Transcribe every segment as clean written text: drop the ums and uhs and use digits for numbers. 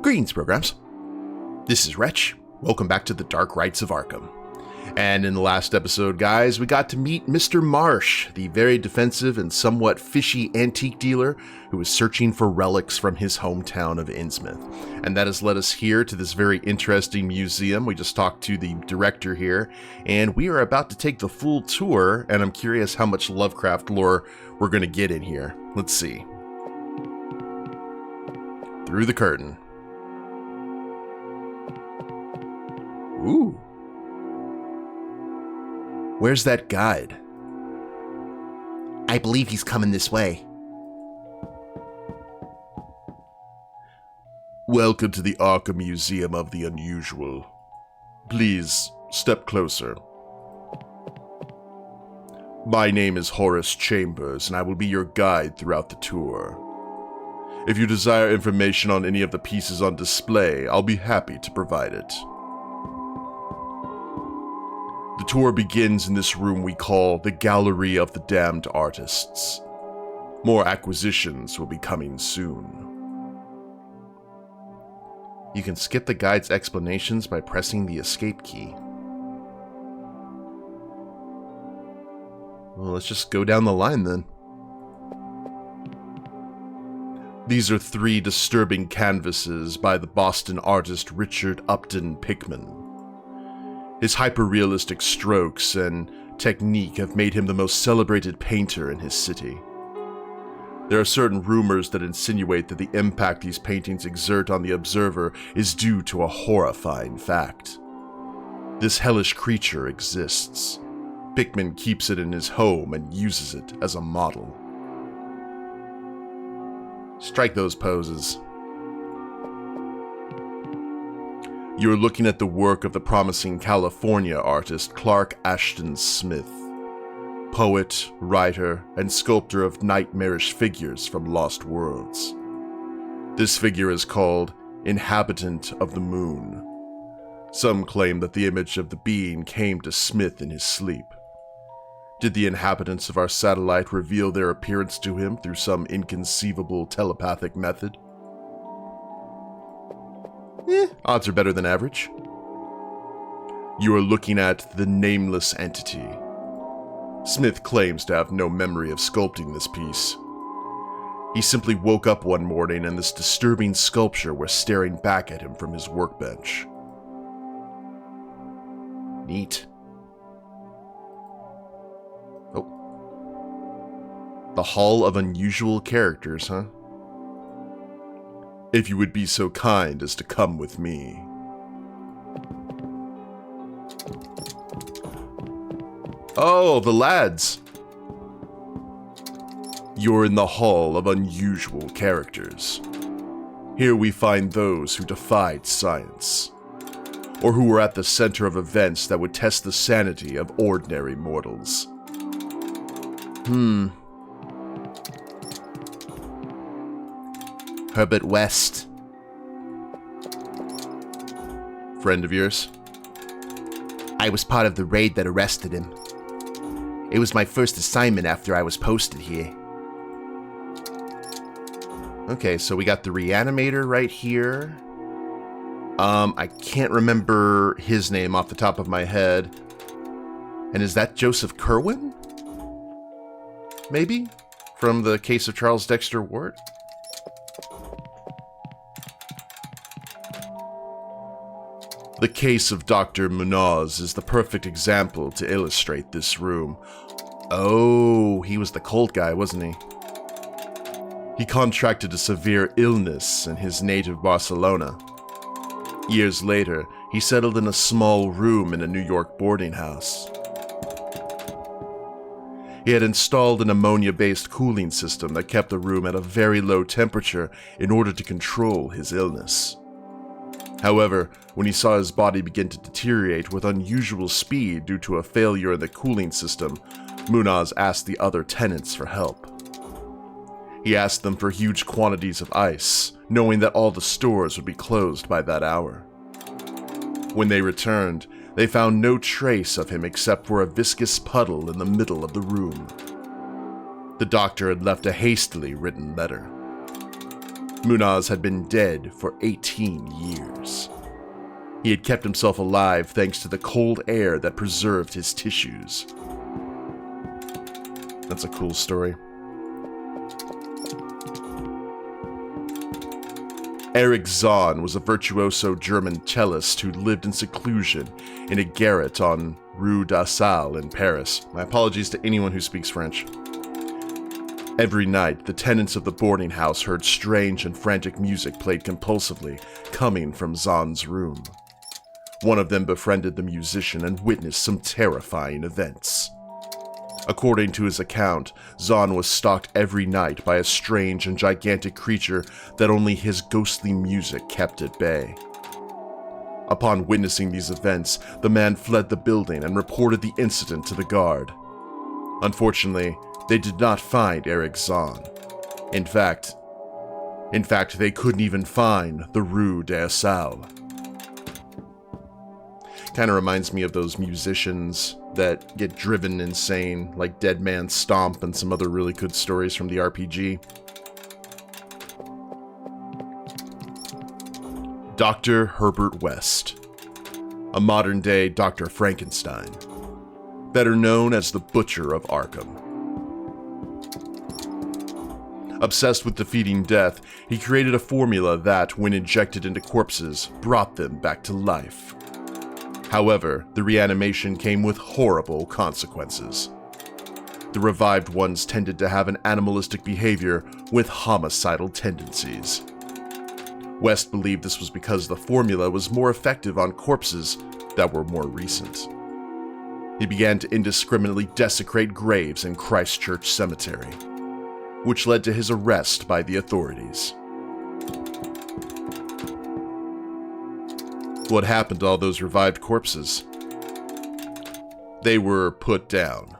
Greetings, programs. This is Wretch. Welcome back to the Dark Rites of Arkham. And in the last episode, guys, we got to meet Mr. Marsh, the very defensive and somewhat fishy antique dealer who was searching for relics from his hometown of Innsmouth. And that has led us here to this very interesting museum. We just talked to the director here, and we are about to take the full tour, and I'm curious how much Lovecraft lore we're going to get in here. Let's see. Through the curtain. Ooh. Where's that guide? I believe he's coming this way. Welcome to the Arkham Museum of the Unusual. Please, step closer. My name is Horace Chambers, and I will be your guide throughout the tour. If you desire information on any of the pieces on display, I'll be happy to provide it. The tour begins in this room we call the Gallery of the Damned Artists. More acquisitions will be coming soon. You can skip the guide's explanations by pressing the escape key. Well, let's just go down the line then. These are 3 disturbing canvases by the Boston artist Richard Upton Pickman. His hyper-realistic strokes and technique have made him the most celebrated painter in his city. There are certain rumors that insinuate that the impact these paintings exert on the observer is due to a horrifying fact. This hellish creature exists. Pickman keeps it in his home and uses it as a model. Strike those poses. You're looking at the work of the promising California artist Clark Ashton Smith, poet, writer, and sculptor of nightmarish figures from lost worlds. This figure is called Inhabitant of the Moon. Some claim that the image of the being came to Smith in his sleep. Did the inhabitants of our satellite reveal their appearance to him through some inconceivable telepathic method? Odds are better than average. You are looking at the nameless entity. Smith claims to have no memory of sculpting this piece. He simply woke up one morning and this disturbing sculpture was staring back at him from his workbench. Neat. Oh. The Hall of Unusual Characters, huh? If you would be so kind as to come with me. Oh, the lads! You're in the Hall of Unusual Characters. Here we find those who defied science, or who were at the center of events that would test the sanity of ordinary mortals. Herbert West. Friend of yours? I was part of the raid that arrested him. It was my first assignment after I was posted here. Okay, so we got the reanimator right here. I can't remember his name off the top of my head. And is that Joseph Kerwin? Maybe? From the case of Charles Dexter Ward? The case of Dr. Munoz is the perfect example to illustrate this room. Oh, he was the cult guy, wasn't he? He contracted a severe illness in his native Barcelona. Years later, he settled in a small room in a New York boarding house. He had installed an ammonia-based cooling system that kept the room at a very low temperature in order to control his illness. However, when he saw his body begin to deteriorate with unusual speed due to a failure in the cooling system, Munoz asked the other tenants for help. He asked them for huge quantities of ice, knowing that all the stores would be closed by that hour. When they returned, they found no trace of him except for a viscous puddle in the middle of the room. The doctor had left a hastily written letter. Munaz had been dead for 18 years. He had kept himself alive thanks to the cold air that preserved his tissues. That's a cool story. Erich Zahn was a virtuoso German cellist who lived in seclusion in a garret on Rue d'Assal in Paris. My apologies to anyone who speaks French. Every night, the tenants of the boarding house heard strange and frantic music played compulsively, coming from Zahn's room. One of them befriended the musician and witnessed some terrifying events. According to his account, Zahn was stalked every night by a strange and gigantic creature that only his ghostly music kept at bay. Upon witnessing these events, the man fled the building and reported the incident to the guard. Unfortunately, they did not find Erich Zahn. In fact, they couldn't even find the Rue d'Assal. Kind of reminds me of those musicians that get driven insane, like Dead Man Stomp and some other really good stories from the RPG. Dr. Herbert West, a modern-day Dr. Frankenstein, better known as the Butcher of Arkham. Obsessed with defeating death, he created a formula that, when injected into corpses, brought them back to life. However, the reanimation came with horrible consequences. The revived ones tended to have an animalistic behavior with homicidal tendencies. West believed this was because the formula was more effective on corpses that were more recent. He began to indiscriminately desecrate graves in Christchurch Cemetery, which led to his arrest by the authorities. What happened to all those revived corpses? They were put down.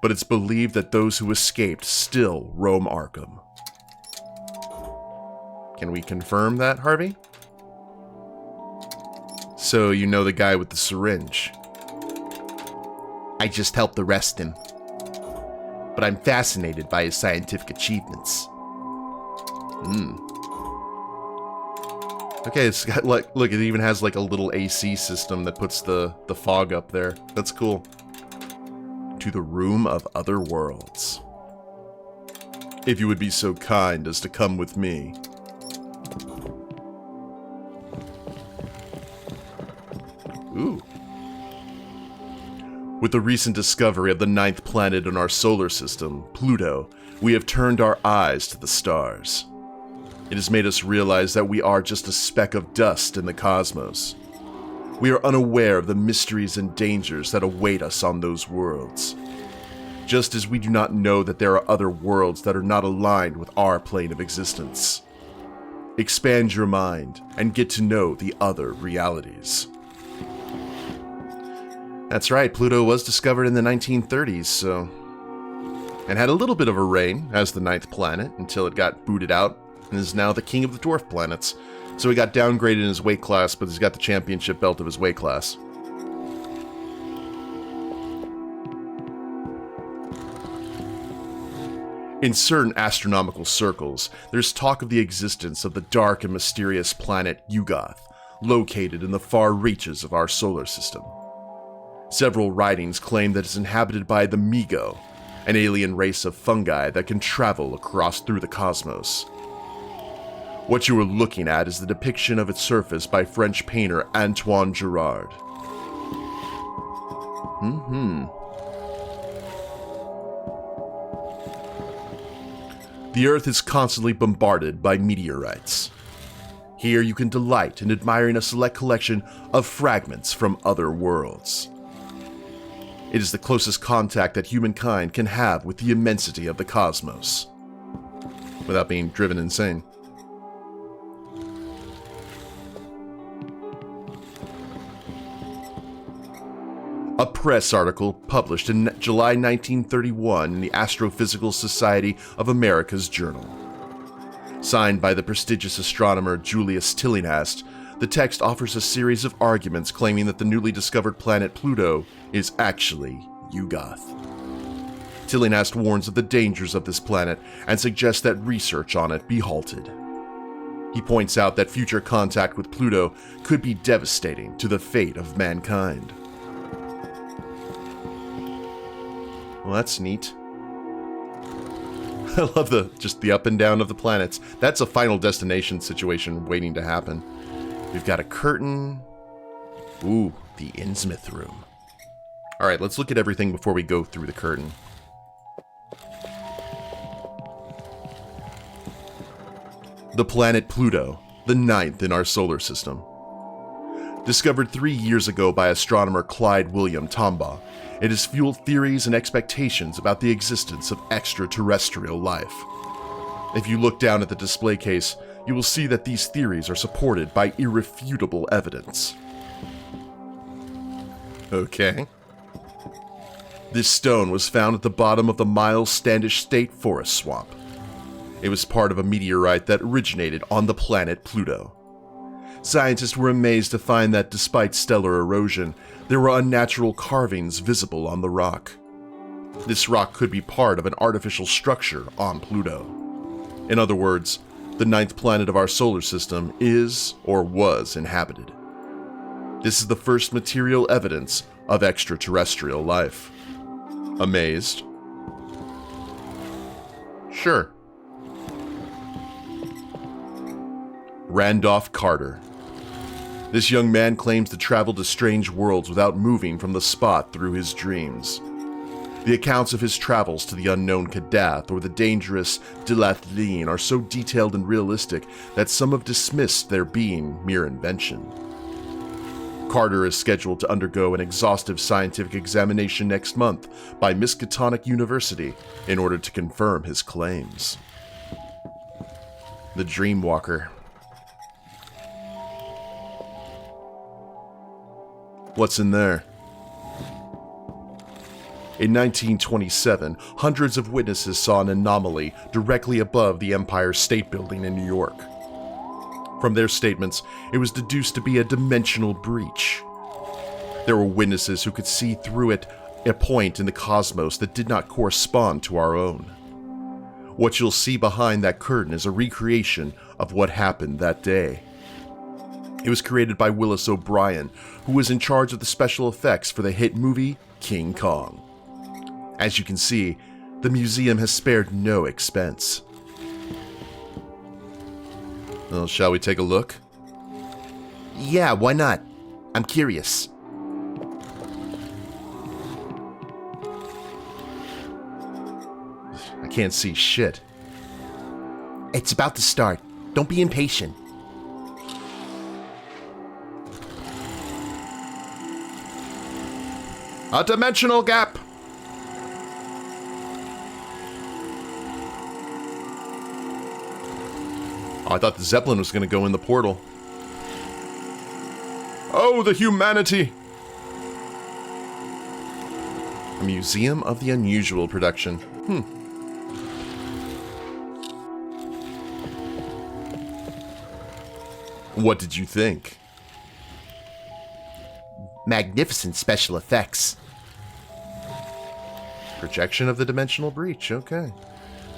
But it's believed that those who escaped still roam Arkham. Can we confirm that, Harvey? So you know the guy with the syringe. I just helped arrest him. But I'm fascinated by his scientific achievements. Okay, it's got look, it even has like a little AC system that puts the fog up there. That's cool. To the Room of Other Worlds. If you would be so kind as to come with me. Ooh. With the recent discovery of the 9th planet in our solar system, Pluto, we have turned our eyes to the stars. It has made us realize that we are just a speck of dust in the cosmos. We are unaware of the mysteries and dangers that await us on those worlds. Just as we do not know that there are other worlds that are not aligned with our plane of existence. Expand your mind and get to know the other realities. That's right, Pluto was discovered in the 1930s, and had a little bit of a reign as the 9th planet until it got booted out and is now the king of the dwarf planets. So he got downgraded in his weight class, but he's got the championship belt of his weight class. In certain astronomical circles, there's talk of the existence of the dark and mysterious planet Yugoth, located in the far reaches of our solar system. Several writings claim that it's inhabited by the Migo, an alien race of fungi that can travel across through the cosmos. What you are looking at is the depiction of its surface by French painter Antoine Girard. The Earth is constantly bombarded by meteorites. Here you can delight in admiring a select collection of fragments from other worlds. It is the closest contact that humankind can have with the immensity of the cosmos, without being driven insane. A press article published in July 1931 in the Astrophysical Society of America's Journal. Signed by the prestigious astronomer Julius Tillinghast, the text offers a series of arguments claiming that the newly discovered planet Pluto is actually Yugoth. Tillinghast warns of the dangers of this planet and suggests that research on it be halted. He points out that future contact with Pluto could be devastating to the fate of mankind. Well, that's neat. I love just the up and down of the planets. That's a Final Destination situation waiting to happen. We've got a curtain. Ooh, the Innsmouth room. All right, let's look at everything before we go through the curtain. The planet Pluto, the ninth in our solar system. Discovered 3 years ago by astronomer Clyde William Tombaugh, it has fueled theories and expectations about the existence of extraterrestrial life. If you look down at the display case, you will see that these theories are supported by irrefutable evidence. Okay. This stone was found at the bottom of the Miles Standish State Forest Swamp. It was part of a meteorite that originated on the planet Pluto. Scientists were amazed to find that despite stellar erosion, there were unnatural carvings visible on the rock. This rock could be part of an artificial structure on Pluto. In other words, the ninth planet of our solar system is or was inhabited. This is the first material evidence of extraterrestrial life. Amazed? Sure. Randolph Carter. This young man claims to travel to strange worlds without moving from the spot through his dreams. The accounts of his travels to the unknown Kadath or the dangerous Dilathleen are so detailed and realistic that some have dismissed their being mere invention. Carter is scheduled to undergo an exhaustive scientific examination next month by Miskatonic University in order to confirm his claims. The Dreamwalker. What's in there? In 1927, hundreds of witnesses saw an anomaly directly above the Empire State Building in New York. From their statements, it was deduced to be a dimensional breach. There were witnesses who could see through it a point in the cosmos that did not correspond to our own. What you'll see behind that curtain is a recreation of what happened that day. It was created by Willis O'Brien, who was in charge of the special effects for the hit movie King Kong. As you can see, the museum has spared no expense. Well, shall we take a look? Yeah, why not? I'm curious. I can't see shit. It's about to start. Don't be impatient. A dimensional gap! Oh, I thought the Zeppelin was going to go in the portal. Oh, the humanity! A Museum of the Unusual production. What did you think? Magnificent special effects. Projection of the dimensional breach, okay.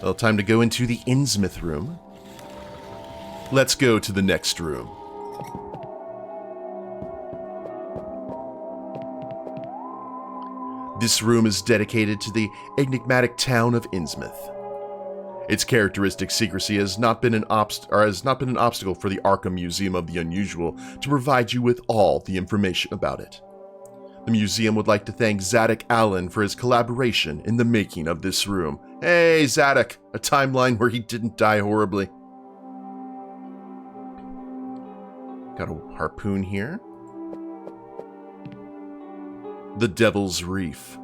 Well, time to go into the Innsmouth room. Let's go to the next room. This room is dedicated to the enigmatic town of Innsmouth. Its characteristic secrecy has not been an obstacle for the Arkham Museum of the Unusual to provide you with all the information about it. The museum would like to thank Zadok Allen for his collaboration in the making of this room. Hey, Zadok, a timeline where he didn't die horribly. Got a harpoon here. The Devil's Reef.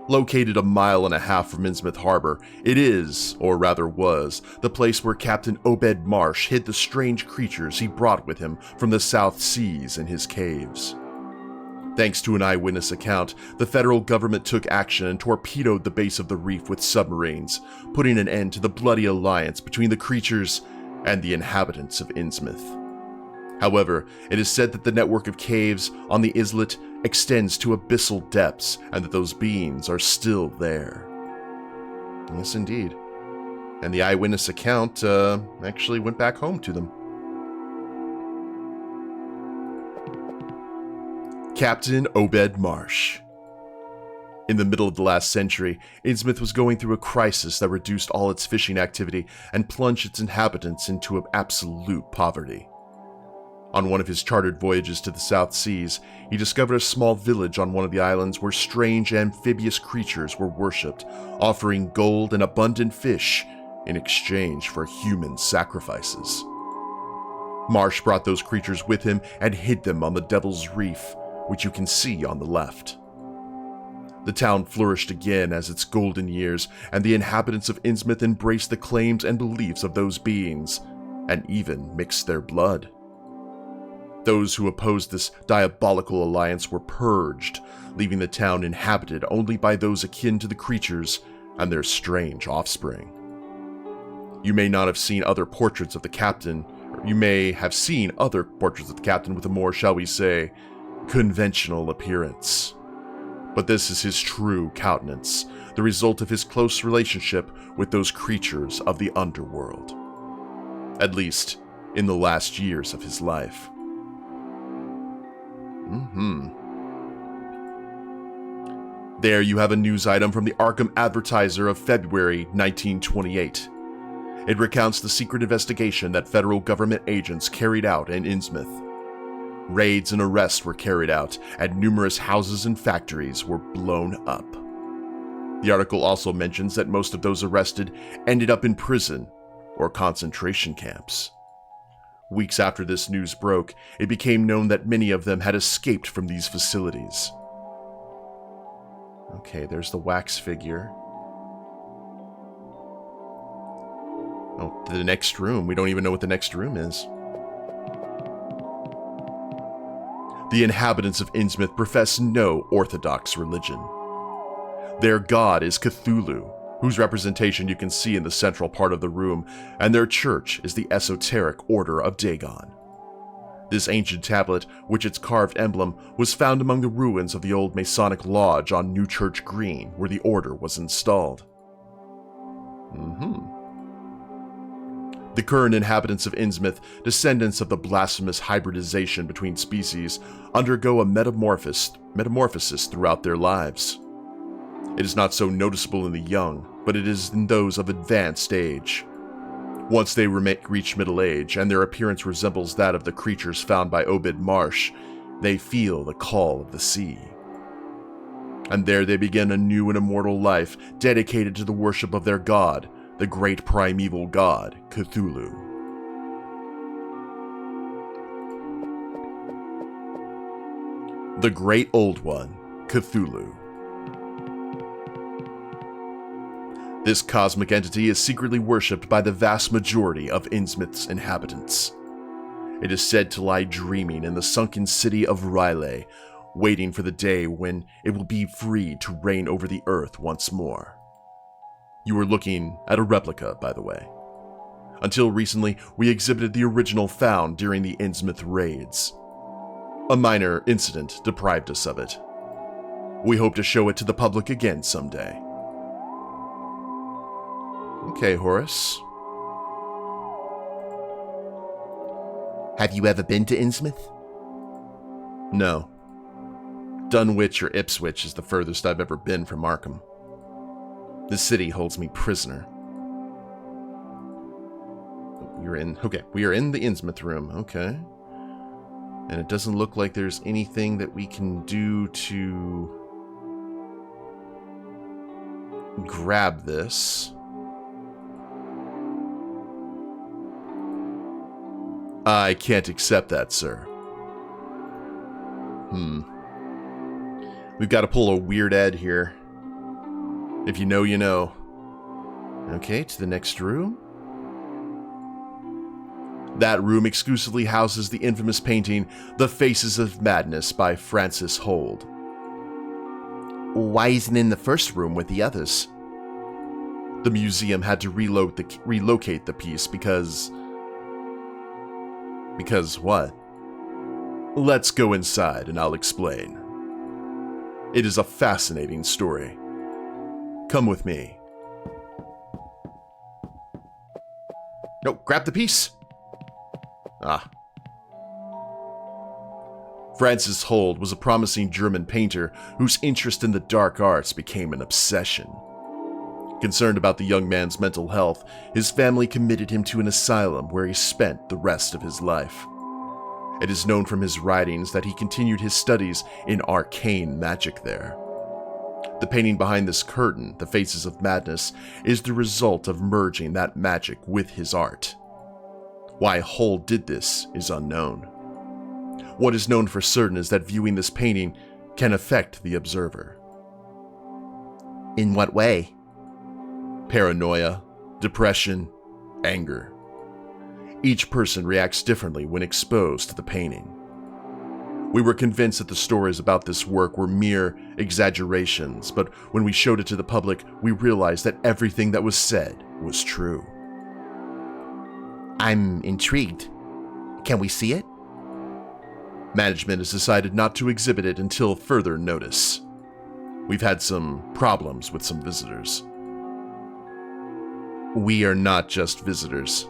Located 1.5 miles from Innsmouth Harbor, it is, or rather was, the place where Captain Obed Marsh hid the strange creatures he brought with him from the South Seas in his caves. Thanks to an eyewitness account, the federal government took action and torpedoed the base of the reef with submarines, putting an end to the bloody alliance between the creatures and the inhabitants of Innsmouth. However, it is said that the network of caves on the islet extends to abyssal depths and that those beings are still there. Yes, indeed. And the eyewitness account actually went back home to them. Captain Obed Marsh. In the middle of the last century, Innsmouth was going through a crisis that reduced all its fishing activity and plunged its inhabitants into absolute poverty. On one of his chartered voyages to the South Seas, he discovered a small village on one of the islands where strange amphibious creatures were worshipped, offering gold and abundant fish in exchange for human sacrifices. Marsh brought those creatures with him and hid them on the Devil's Reef, which you can see on the left. The town flourished again as its golden years, and the inhabitants of Innsmouth embraced the claims and beliefs of those beings, and even mixed their blood. Those who opposed this diabolical alliance were purged, leaving the town inhabited only by those akin to the creatures and their strange offspring. You may not have seen other portraits of the captain, or you may have seen other portraits of the captain with a more, shall we say, conventional appearance. But this is his true countenance, the result of his close relationship with those creatures of the underworld. At least, in the last years of his life. There you have a news item from the Arkham Advertiser of February 1928. It recounts the secret investigation that federal government agents carried out in Innsmouth. Raids and arrests were carried out, and numerous houses and factories were blown up. The article also mentions that most of those arrested ended up in prison or concentration camps. Weeks after this news broke, it became known that many of them had escaped from these facilities. Okay, there's the wax figure. Oh, the next room. We don't even know what the next room is. The inhabitants of Innsmouth profess no orthodox religion. Their god is Cthulhu, whose representation you can see in the central part of the room, and their church is the esoteric Order of Dagon. This ancient tablet, with its carved emblem, was found among the ruins of the old Masonic Lodge on New Church Green, where the order was installed. The current inhabitants of Innsmouth, descendants of the blasphemous hybridization between species, undergo a metamorphosis throughout their lives. It is not so noticeable in the young, but it is in those of advanced age. Once they reach middle age, and their appearance resembles that of the creatures found by Obed Marsh, they feel the call of the sea. And there they begin a new and immortal life dedicated to the worship of their god, the great primeval god, Cthulhu. The Great Old One, Cthulhu. This cosmic entity is secretly worshipped by the vast majority of Innsmouth's inhabitants. It is said to lie dreaming in the sunken city of Riley, waiting for the day when it will be free to reign over the earth once more. You are looking at a replica, by the way. Until recently, we exhibited the original found during the Innsmouth raids. A minor incident deprived us of it. We hope to show it to the public again someday. Okay, Horace. Have you ever been to Innsmouth? No. Dunwich or Ipswich is the furthest I've ever been from Arkham. The city holds me prisoner. We are in the Innsmouth room, okay. And it doesn't look like there's anything that we can do to grab this. I can't accept that, sir. We've got to pull a weird Ed here. If you know, you know. Okay, to the next room. That room exclusively houses the infamous painting, The Faces of Madness by Francis Hold. Why isn't it in the first room with the others? The museum had to relocate the piece because... Because what? Let's go inside and I'll explain. It is a fascinating story. Come with me. No, grab the piece. Ah. Francis Hold was a promising German painter whose interest in the dark arts became an obsession. Concerned about the young man's mental health, his family committed him to an asylum where he spent the rest of his life. It is known from his writings that he continued his studies in arcane magic there. The painting behind this curtain, The Faces of Madness, is the result of merging that magic with his art. Why Hold did this is unknown. What is known for certain is that viewing this painting can affect the observer. In what way? Paranoia, depression, anger. Each person reacts differently when exposed to the painting. We were convinced that the stories about this work were mere exaggerations, but when we showed it to the public, we realized that everything that was said was true. I'm intrigued. Can we see it? Management has decided not to exhibit it until further notice. We've had some problems with some visitors. We are not just visitors.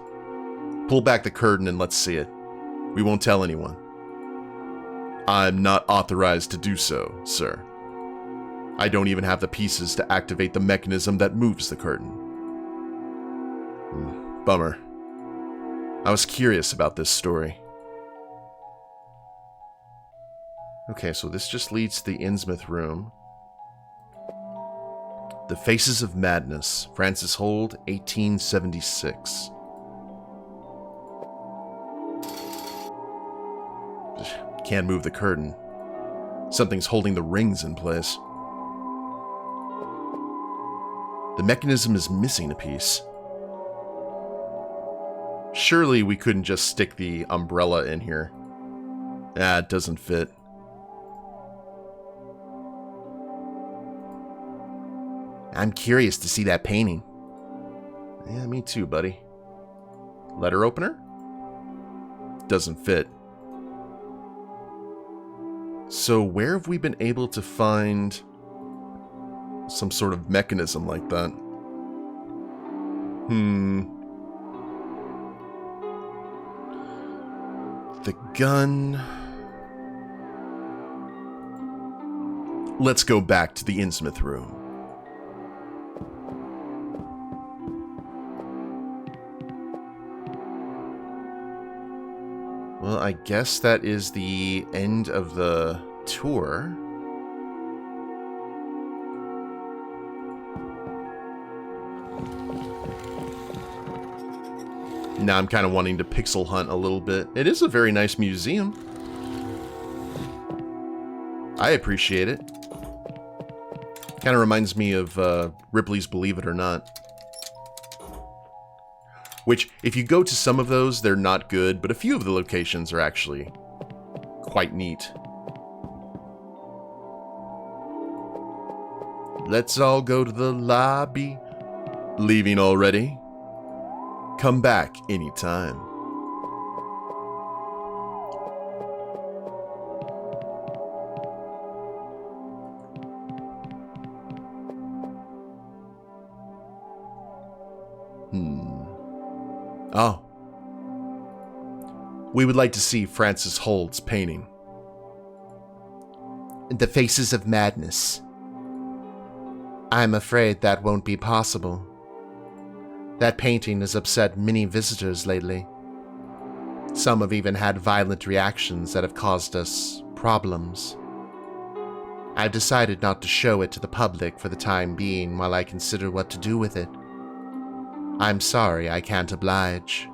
Pull back the curtain and let's see it. We won't tell anyone. I'm not authorized to do so, sir. I don't even have the pieces to activate the mechanism that moves the curtain. Bummer. I was curious about this story. Okay, so this just leads to the Innsmouth room. The Faces of Madness, Francis Hold, 1876. Can't move the curtain. Something's holding the rings in place. The mechanism is missing a piece. Surely we couldn't just stick the umbrella in here. Ah, it doesn't fit. I'm curious to see that painting. Yeah, me too, buddy. Letter opener? Doesn't fit. So where have we been able to find some sort of mechanism like that? The gun. Let's go back to the Innsmouth room. Well, I guess that is the end of the tour. Now I'm kind of wanting to pixel hunt a little bit. It is a very nice museum. I appreciate it. Kind of reminds me of Ripley's Believe It or Not. Which, if you go to some of those, they're not good, but a few of the locations are actually quite neat. Let's all go to the lobby. Leaving already? Come back anytime. Oh. We would like to see Francis Hold's painting. The Faces of Madness. I'm afraid that won't be possible. That painting has upset many visitors lately. Some have even had violent reactions that have caused us problems. I've decided not to show it to the public for the time being while I consider what to do with it. I'm sorry I can't oblige.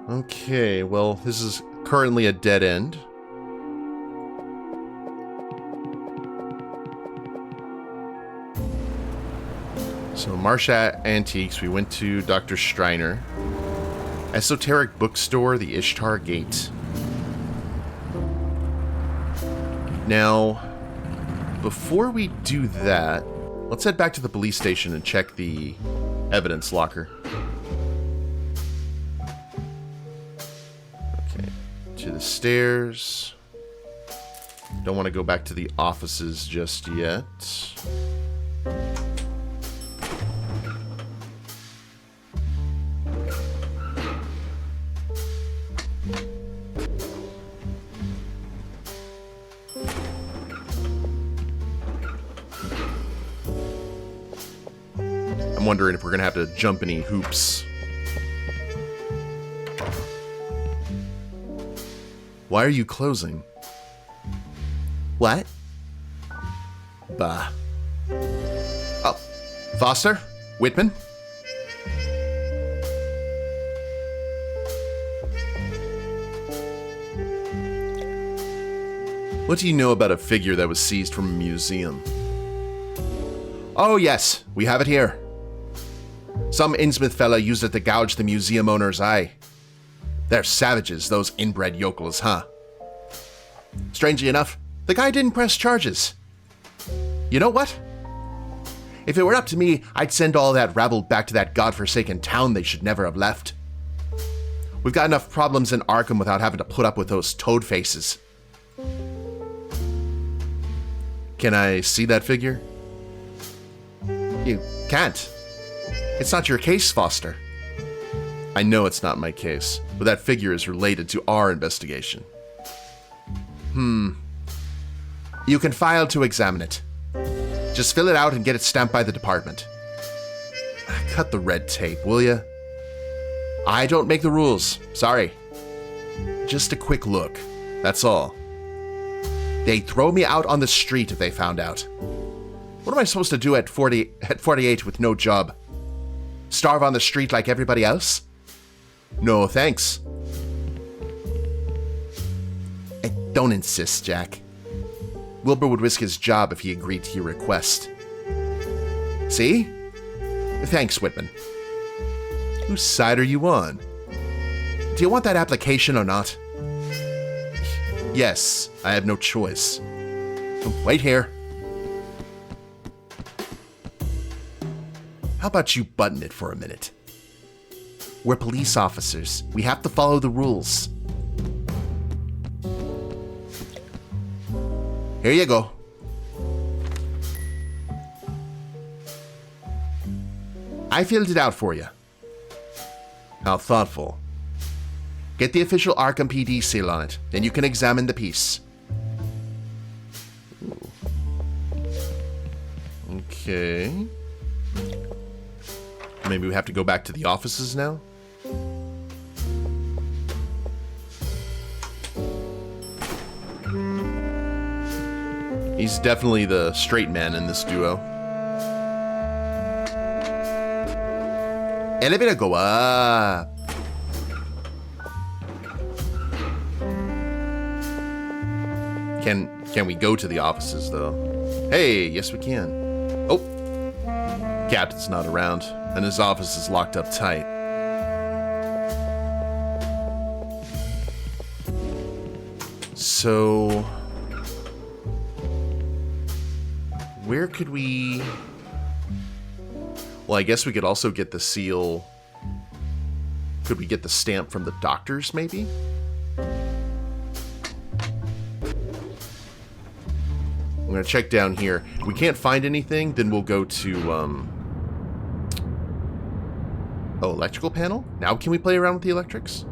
Okay, well, this is currently a dead end. So, Marsha Antiques, we went to Dr. Striner. Esoteric Bookstore, the Ishtar Gate. Now, before we do that, let's head back to the police station and check the evidence locker. Okay, to the stairs. Don't want to go back to the offices just yet. I'm wondering if we're going to have to jump any hoops. Why are you closing? What? Bah. Oh, Foster? Whitman? What do you know about a figure that was seized from a museum? Oh yes, we have it here. Some Innsmouth fella used it to gouge the museum owner's eye. They're savages, those inbred yokels, huh? Strangely enough, the guy didn't press charges. You know what? If it were up to me, I'd send all that rabble back to that godforsaken town they should never have left. We've got enough problems in Arkham without having to put up with those toad faces. Can I see that figure? You can't. It's not your case, Foster. I know it's not my case, but that figure is related to our investigation. You can file to examine it. Just fill it out and get it stamped by the department. Cut the red tape, will ya? I don't make the rules. Sorry. Just a quick look. That's all. They'd throw me out on the street if they found out. What am I supposed to do at 48 with no job? Starve on the street like everybody else? No, thanks. Don't insist, Jack. Wilbur would risk his job if he agreed to your request. See? Thanks, Whitman. Whose side are you on? Do you want that application or not? Yes, I have no choice. Wait here. How about you button it for a minute? We're police officers. We have to follow the rules. Here you go. I filled it out for you. How thoughtful. Get the official Arkham PD seal on it, then you can examine the piece. Ooh. Okay. Maybe we have to go back to the offices now? He's definitely the straight man in this duo. Elevator go up. Can we go to the offices, though? Hey, yes we can. Oh, Captain's not around, and his office is locked up tight. So, where could we... Well, I guess we could also get the seal. Could we get the stamp from the doctors, maybe? I'm going to check down here. If we can't find anything, then we'll go to, Oh, electrical panel? Now can we play around with the electrics?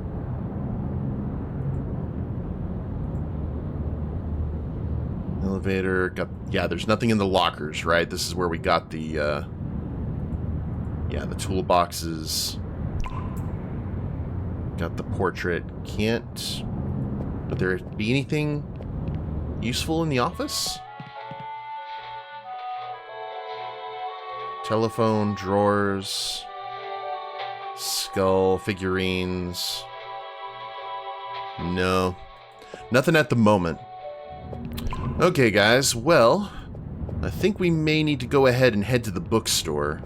Elevator. Yeah, there's nothing in the lockers, right? This is where we got the, yeah, the toolboxes. Got the portrait. Can't... Would there be anything useful in the office? Telephone, drawers, skull, figurines. No. Nothing at the moment. Okay, guys. Well, I think we may need to go ahead and head to the bookstore.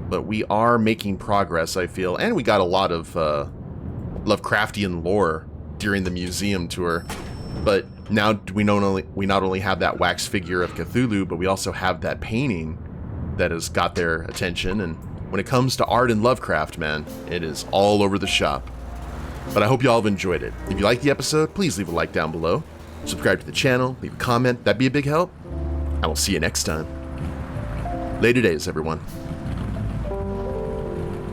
But we are making progress, I feel. And we got a lot of Lovecraftian lore during the museum tour. But now we not only have that wax figure of Cthulhu, but we also have that painting that has got their attention. And when it comes to art and Lovecraft, man, it is all over the shop. But I hope you all have enjoyed it. If you liked the episode, please leave a like down below. Subscribe to the channel, leave a comment, that'd be a big help. I will see you next time. Later days, everyone.